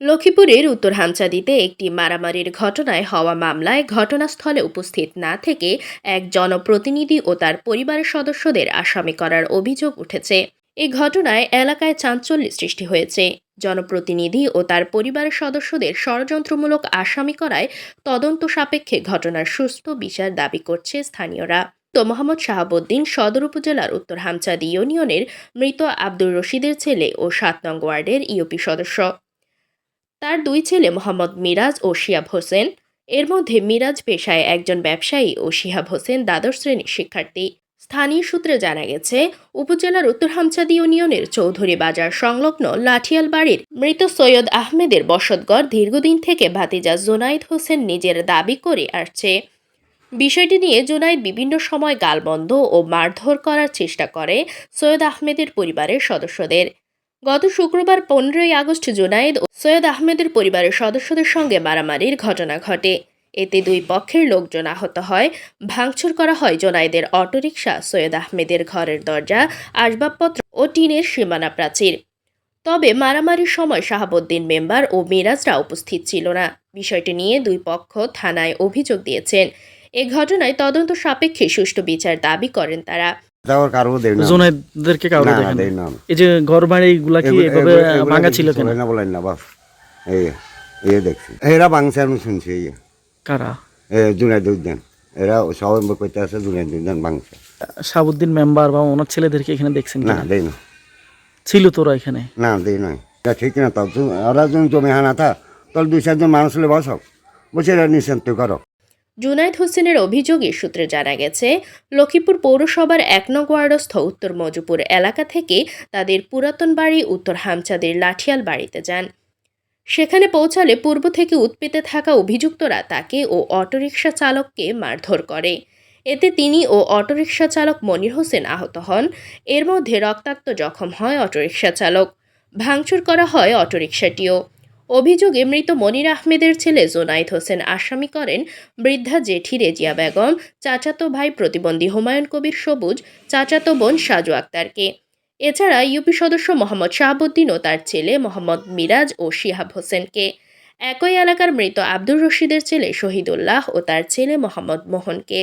লক্ষ্মীপুরের উত্তর হামচাঁদিতে একটি মারামারির ঘটনায় হওয়া মামলায় ঘটনাস্থলে উপস্থিত না থেকে এক জনপ্রতিনিধি ও তার পরিবারের সদস্যদের আসামি করার অভিযোগ উঠেছে। এই ঘটনায় এলাকায় চাঞ্চল্যের সৃষ্টি হয়েছে। জনপ্রতিনিধি ও তার পরিবারের সদস্যদের ষড়যন্ত্রমূলক আসামি করায় তদন্ত সাপেক্ষে ঘটনার সুষ্ঠু বিচার দাবি করছে স্থানীয়রা। তো মোহাম্মদ শাহাবুদ্দিন সদর উপজেলার উত্তর হামচাঁদি ইউনিয়নের মৃত আব্দুর রশিদের ছেলে ও ৭ নং ওয়ার্ডের ইউপি সদস্য। তার দুই ছেলে মোহাম্মদ মিরাজ ও শিহাব হোসেন। এর মধ্যে মিরাজ পেশায় একজন ব্যবসায়ী ও শিহাব হোসেন দ্বাদশ শ্রেণীর শিক্ষার্থী। স্থানীয় সূত্রে জানা গেছে, উপজেলার উত্তর হামচাঁদি ইউনিয়নের চৌধুরী বাজার সংলগ্ন লাঠিয়াল বাড়ির মৃত সৈয়দ আহমেদের বসতঘর দীর্ঘদিন থেকে ভাতিজা জুনাইদ হোসেন নিজের দাবি করে আসছে। বিষয়টি নিয়ে জুনাইদ বিভিন্ন সময় গালমন্দ ও মারধর করার চেষ্টা করে সৈয়দ আহমেদের পরিবারের সদস্যদের। গত শুক্রবার 15ই আগস্ট জুনাইদ ও সৈয়দ আহমেদের পরিবারের সদস্যদের সঙ্গে মারামারির ঘটনা ঘটে। এতে দুই পক্ষের লোকজন আহত হয়। ভাঙচুর করা হয় জুনাইদের অটোরিকশা, সৈয়দ আহমেদের ঘরের দরজা, আসবাবপত্র ও টিনের সীমানা প্রাচীর। তবে মারামারির সময় শাহাবুদ্দিন মেম্বার ও মিরাজরা উপস্থিত ছিল না। বিষয়টি নিয়ে দুই পক্ষ থানায় অভিযোগ দিয়েছেন। এ ঘটনায় তদন্ত সাপেক্ষে সুষ্ঠু বিচার দাবি করেন তারা। জোনাইদেরকে কাউকে দেখেন না। এই যে ঘর বাড়িগুলা কি এভাবে ভাঙা ছিল কেন? না বলেন না বাস, এই এই দেখছি এরা ভাঙছে আমি শুনছি। এই কারা? জুনাইদ উদ্যান, এরা সবাই করতে আছে জুনাইদ উদ্যান ভাঙছে। শাহাবুদ্দিন মেম্বার বা ওনার ছেলেদেরকে এখানে দেখছেন না? দেই না। ছিল তোরা এখানে? না দেই নাই, এটা ঠিক না। তখন ওরা যখন জমি হানা থা তখন 2-4 জন মানুষ হলে বসক বসে এরা নিশ্চিন্ত করো। জুনাইদ হোসেনের অভিযোগে সূত্রে জানা গেছে, লক্ষ্মীপুর পৌরসভার 1 নং ওয়ার্ডস্থ উত্তর মজুপুর এলাকা থেকে তাদের পুরাতন বাড়ি উত্তর হামচাঁদের লাঠিয়াল বাড়িতে যান। সেখানে পৌঁছালে পূর্ব থেকে উৎপেতে থাকা অভিযুক্তরা তাকে ও অটোরিকশা চালককে মারধর করে। এতে তিনি ও অটোরিকশা চালক মনির হোসেন আহত হন। এর মধ্যে রক্তাক্ত জখম হয় অটোরিকশা চালক। ভাঙচুর করা হয় অটোরিকশাটিও। অভিযোগে মৃত মনির আহমেদের ছেলে জোনাইদ হোসেন আসামি করেন বৃদ্ধা জেঠি রেজিয়া বেগম, চাচাতো ভাই প্রতিবন্ধী হুমায়ুন কবির সবুজ, চাচাতো বোন সাজু আক্তারকে। এছাড়া ইউপি সদস্য মোহাম্মদ শাহাবুদ্দিন ও তার ছেলে মোহাম্মদ মিরাজ ও শিহাব হোসেনকে। একই এলাকার মৃত আব্দুর রশিদের ছেলে শহীদুল্লাহ ও তার ছেলে মোহাম্মদ মোহনকে।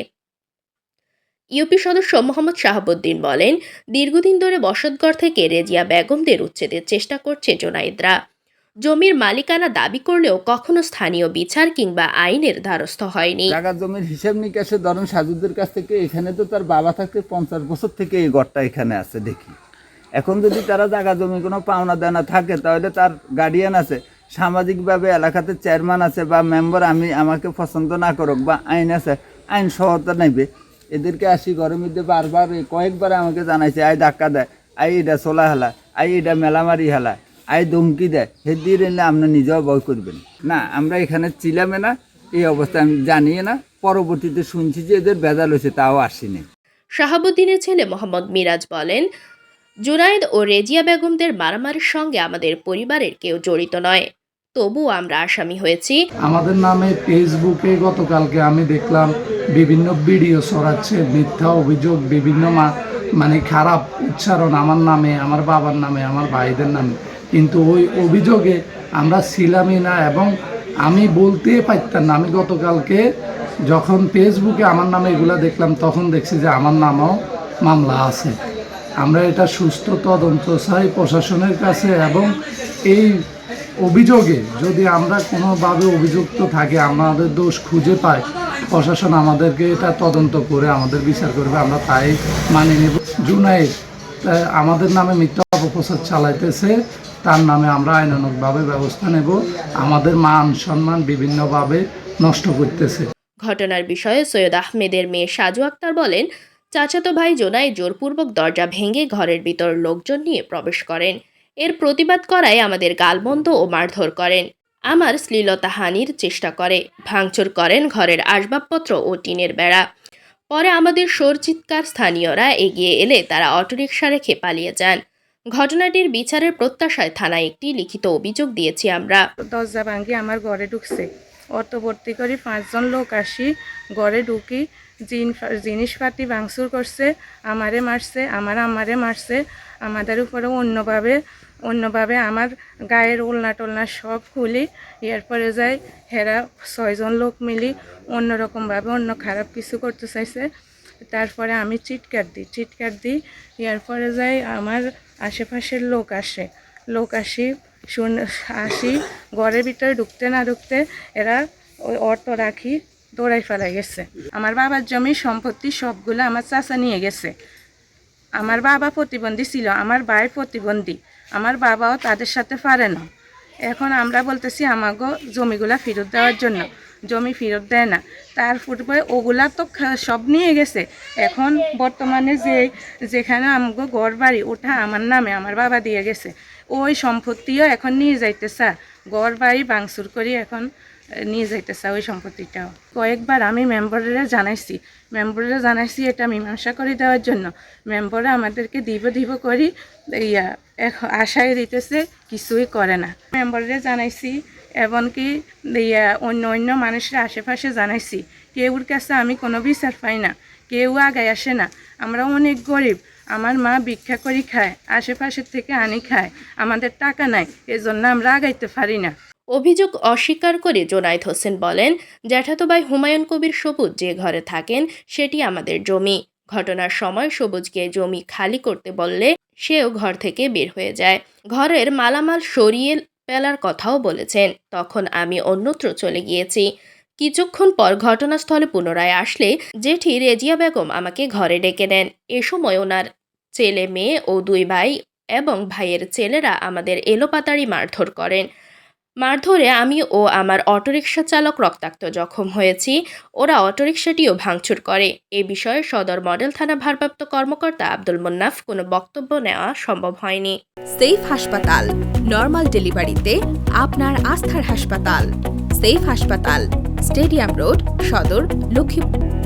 ইউপি সদস্য মোহাম্মদ শাহাবুদ্দিন বলেন, দীর্ঘদিন ধরে বসতঘর থেকে রেজিয়া বেগমদের উচ্ছেদের চেষ্টা করছে জোনাইদরা। জমির মালিকানা দাবি করলেও কখনো স্থানীয় বিচার কিংবা আইনের দ্বারস্থ হয়নি। জায়গা জমির হিসাব নিকাশে ধরুন সাজুদের কাছ থেকে, এখানে তো তার বাবা থাকতে 50 বছর থেকে এই ঘরটা এখানে আছে দেখি। এখন যদি তারা জায়গা জমি কোনো পাওনা দেনা থাকে তাহলে তার গার্ডিয়ান আছে, সামাজিকভাবে এলাকাতে চেয়ারম্যান আছে বা মেম্বার, আমাকে পছন্দ না করুক বা আইন আছে, আইন সহায়তা নেবে। এদেরকে আসি ঘরের মধ্যে বারবার কয়েকবার আমাকে জানাইছে, আই ধাক্কা দেয়, আই এটা চলা হেলা, আই এটা মেলামারি হেলা, আই ধমকি দেয়। হে দিয়ে নিলে আপনি নিজেও ভয় করবেন না। আমরা এখানে ছিলামে না, এই অবস্থা আমি জানিয়ে না। পরবর্তীতে শুনছি যে এদের ভেজাল হয়েছে, তাও আসেনি। শাহাবুদ্দিনের ছেলে মোহাম্মদ মিরাজ বলেন, জুনাইদ ও রেজিয়া বেগমদের মারামারির সঙ্গে আমাদের পরিবারের কেউ জড়িত নয়, তবু আমরা আসামি হয়েছি। আমাদের নামে ফেসবুকে গতকালকে আমি দেখলাম বিভিন্ন ভিডিও ছড়াচ্ছে, মিথ্যা অভিযোগ, বিভিন্ন মানে খারাপ উচ্চারণ আমার নামে, আমার বাবার নামে, আমার ভাইদের নামে। কিন্তু ওই অভিযোগে আমরা ছিলামই না এবং আমি বলতে পারতাম না। আমি গতকালকে যখন ফেসবুকে আমার নামে এগুলো দেখলাম তখন দেখছি যে আমার নামেও মামলা আছে। আমরা এটা সুস্থ তদন্ত চাই প্রশাসনের কাছে এবং এই অভিযোগে যদি আমরা কোনোভাবে অভিযুক্ত থাকি, আমাদের দোষ খুঁজে পাই, প্রশাসন আমাদেরকে এটা তদন্ত করে আমাদের বিচার করবে, আমরা তাই মানি নেব। জুনাইদ আমাদের নামে মিথ্যা অপপ্রচার চালাইতেছে, তার নামে আমরা আইনানুগভাবে ব্যবস্থা নেব। আমাদের মান সম্মান বিভিন্নভাবে নষ্ট করতেছে। ঘটনার বিষয়ে সৈয়দ আহমেদের মেয়ে সাজু আক্তার বলেন, চাচাতো ভাই জোনাইদ জোরপূর্বক দরজা ভেঙে ঘরের ভিতর লোকজন নিয়ে প্রবেশ করেন। এর প্রতিবাদ করায় আমাদের গালমন্দ ও মারধর করেন। আমার শ্লীলতাহানির চেষ্টা করে, ভাঙচুর করেন ঘরের আসবাবপত্র ও টিনের বেড়া। পরে আমাদের চিৎকার স্থানীয়রা এগিয়ে এলে তারা অটোরিকশা রেখে পালিয়ে যান। ঘটনাটির বিচারের প্রত্যাশায় থানায় একটি লিখিত অভিযোগ দিয়েছি আমরা। দরজা ভাঙি আমার ঘরে ঢুকছে, অর্থবর্তী করে 5 জন লোক আসি, ঘরে ঢুকি, জিনিসপাতি ভাঙচুর করছে, আমারে মারছে, আমারে মারছে, আমাদের উপরে অন্যভাবে অন্যভাবে আমার গায়ের ওলনা টোলনা সব খুলি, এরপরে যাই হেরা 6 জন লোক মিলি অন্যরকমভাবে অন্য খারাপ কিছু করতে চাইছে। তারপরে আমি চিৎকার দিই, এরপরে যাই আমার আশেপাশের লোক আসি ঘরের ভিতরে ঢুকতে না ঢুকতে এরা ওই অটো রাখি দৌড়াই ফেলাই গেছে। আমার বাবার জমি সম্পত্তি সবগুলো আমার চাচা নিয়ে গেছে। আমার বাবা প্রতিবন্ধী ছিল, আমার ভাই প্রতিবন্ধী, আমার বাবাও তাদের সাথে পারে না। এখন আমরা বলতেছি আমাগো জমিগুলা ফেরত দেওয়ার জন্য, জমি ফেরত দেয় না। তারপরে ওগুলা তো সব নিয়ে গেছে। এখন বর্তমানে যেখানে আমাগো ঘর বাড়ি ওটা আমার নামে আমার বাবা দিয়ে গেছে, ওই সম্পত্তিও এখন নিয়ে যাইতেছে, ঘর বাড়ি ভাঙচুর করি এখন নিয়ে যাইতেছে ওই সম্পত্তিটাও। কয়েকবার আমি মেম্বারেরা জানাইছি এটা মীমাংসা করে দেওয়ার জন্য। মেম্বারে আমাদেরকে দিব করি আশায় দিতেছে, কিছুই করে না। মেম্বারে জানাইছি, এমনকি অন্য মানুষের আশেপাশে জানাইছি, কেউর কাছে আমি কোনো বিচার পাই না, কেউ আগায় আসে না। আমরা অনেক গরিব, আমার মা ভিক্ষা করে খায়, আশেপাশের থেকে আনি খায়, আমাদের টাকা নাই, এজন্য আমরা আগাইতে পারি না। অভিযোগ অস্বীকার করে জোনায়েদ হোসেন বলেন, জ্যাঠাতো ভাই হুমায়ুন কবির সবুজ যে ঘরে থাকেন সেটি আমাদের জমি। ঘটনার সময় সবুজকে জমি খালি করতে বললে সেও ঘর থেকে বের হয়ে যায়। ঘরের মালামাল সরিয়ে ফেলার কথাও বলেছেন। তখন আমি অন্যত্র চলে গিয়েছি। কিছুক্ষণ পর ঘটনাস্থলে পুনরায় আসলে জেঠি রেজিয়া বেগম আমাকে ঘরে ডেকে নেন। এ সময় ওনার ছেলে মেয়ে ও 2 ভাই এবং ভাইয়ের ছেলেরা আমাদের এলোপাতাড়ি মারধর করেন। মারধরে আমি ও আমার অটোরিকশা চালক রক্তাক্ত জখম হয়েছি। ওরা অটোরিকশাটিও ভাঙচুর করে। এ বিষয়ে সদর মডেল থানা ভারপ্রাপ্ত কর্মকর্তা আব্দুল মুন্নাফ কোনো বক্তব্য নেওয়া সম্ভব হয়নি। সেফ হাসপাতাল, নরমাল ডেলিভারিতে আপনার আস্থার হাসপাতাল। সেফ হাসপাতাল, স্টেডিয়াম রোড, সদর, লক্ষ্মীপুর।